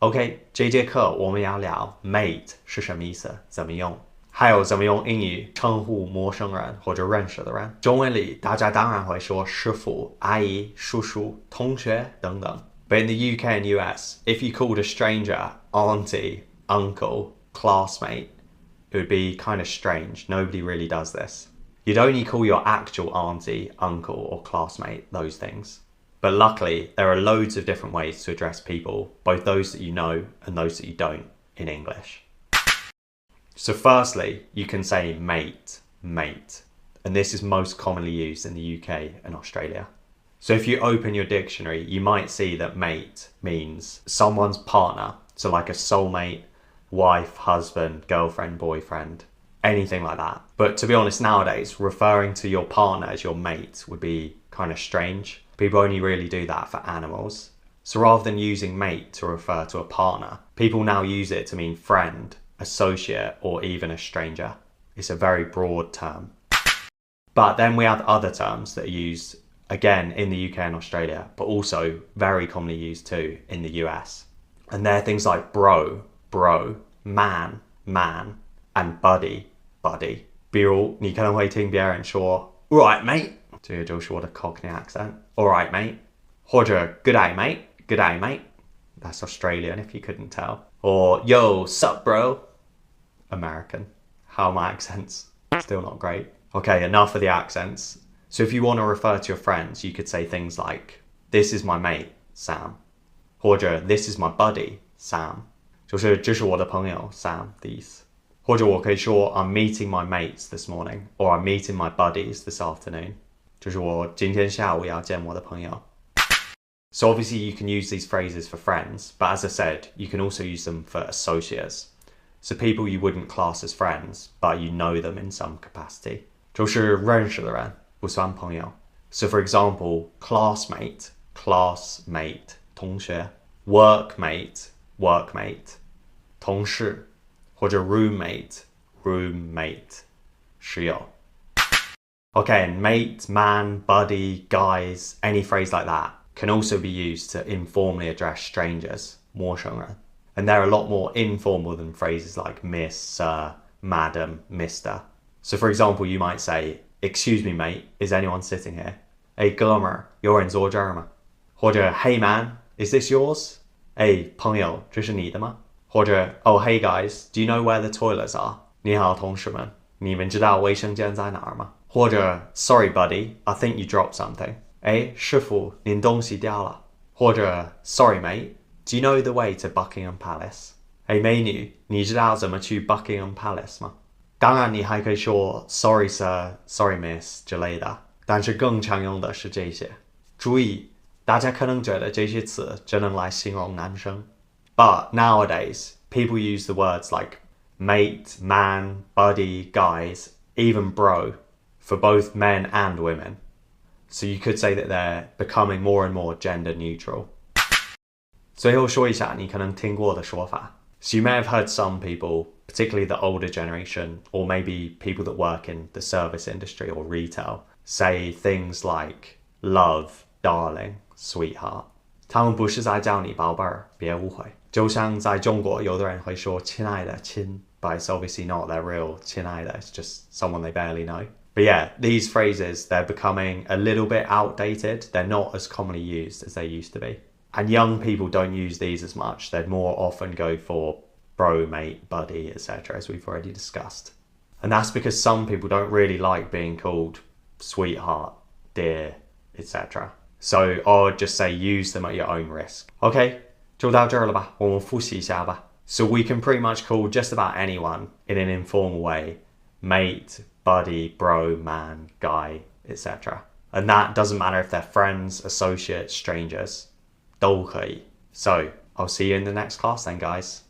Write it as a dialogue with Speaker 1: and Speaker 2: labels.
Speaker 1: OK， 这节课我们要聊 mate 是什么意思，怎么用，还有怎么用英语称呼陌生人或者认识的人。中文里大家当然会说师傅、阿姨、叔叔、同学等等。But in the UK and US, if you called a stranger auntie, uncle, classmate, it would be kind of strange. Nobody really does this. You'd only call your actual auntie, uncle, or classmate those things. But luckily, there are loads of different ways to address people, both those that you know and those that you don't, in English. So firstly, you can say mate, mate. And this is most commonly used in the UK and Australia. So if you open your dictionary, you might see that mate means someone's partner. So like a soulmate, wife, husband, girlfriend, boyfriend, anything like that. But to be honest, nowadays, referring to your partner as your mate would be kind of strange. People only really do that for animals. So rather than using mate to refer to a partner, people now use it to mean friend, associate, or even a stranger. It's a very broad term. But then we have other terms that are used again in the UK and Australia, but also very commonly used too in the US. And they're things like bro, bro, man, man, and buddy, buddy. 比如你可能会听别人说 Alright mate, 这个就是我的 Cockney accent. Alright mate. 或者 Good day mate, good day mate. That's Australian if you couldn't tell. Or Yo, sup bro. American. How are my accents? Still not great. Okay, enough of the accents. So if you want to refer to your friends, you could say things like, This is my mate, Sam. 或者 This is my buddy, Sam. 就是这是我的朋友 Sam 的意思。或者我可以说 I'm meeting my mates this morning, or I'm meeting my buddies this afternoon. 就是我今天下午要见我的朋友。So obviously you can use these phrases for friends, but as I said, you can also use them for associates. So people you wouldn't class as friends, but you know them in some capacity. 就是认识的人，不算朋友。So for example, classmate, classmate, 同学。workmate, workmate, 同事。或者 roommate, roommate, 室友。Okay, and mate, man, buddy, guys, any phrase like that can also be used to informally address strangers, 陌生人. And they're a lot more informal than phrases like miss, sir, madam, mister. So for example, you might say, Excuse me, mate, is anyone sitting here? 哎，哥们儿，有人坐这儿吗？或者 Hey man, is this yours? 哎，朋友，这是你的吗？或者 Oh hey guys, do you know where the toilets are? 你好，同事们，你们知道卫生间在哪儿吗？或者 Sorry buddy, I think you dropped something. 哎，师傅，您东西掉了。或者 Sorry mate, do you know the way to Buckingham Palace? 哎，美女，你知道怎么去 Buckingham Palace 吗？当然，你还可以说 Sorry sir, Sorry miss 之类的，但是更常用的是这些。注意，大家可能觉得这些词只能来形容男生。But nowadays, people use the words like mate, man, buddy, guys, even bro, for both men and women. So you could say that they're becoming more and more gender neutral. 最后说一下你可能听过的说法。So you may have heard some people, particularly the older generation, or maybe people that work in the service industry or retail, say things like love, darling, sweetheart. 他们不是在叫你宝贝儿，别误会。就像在中国，有的人会说亲爱的亲 but it's obviously not their real 亲爱的 it's just someone they barely know. But yeah, these phrases, they're becoming a little bit outdated. They're not as commonly used as they used to be. And young people don't use these as much. They'd more often go for bro, mate, buddy, etc., as we've already discussed. And that's because some people don't really like being called sweetheart, dear, etc. So I would just say use them at your own risk. Okay, 就到这儿了吧，我们复习一下吧。So we can pretty much call just about anyone in an informal way, mate, buddy, bro, man, guy, etc. And that doesn't matter if they're friends, associates, strangers. 都可以. So I'll see you in the next class then, guys.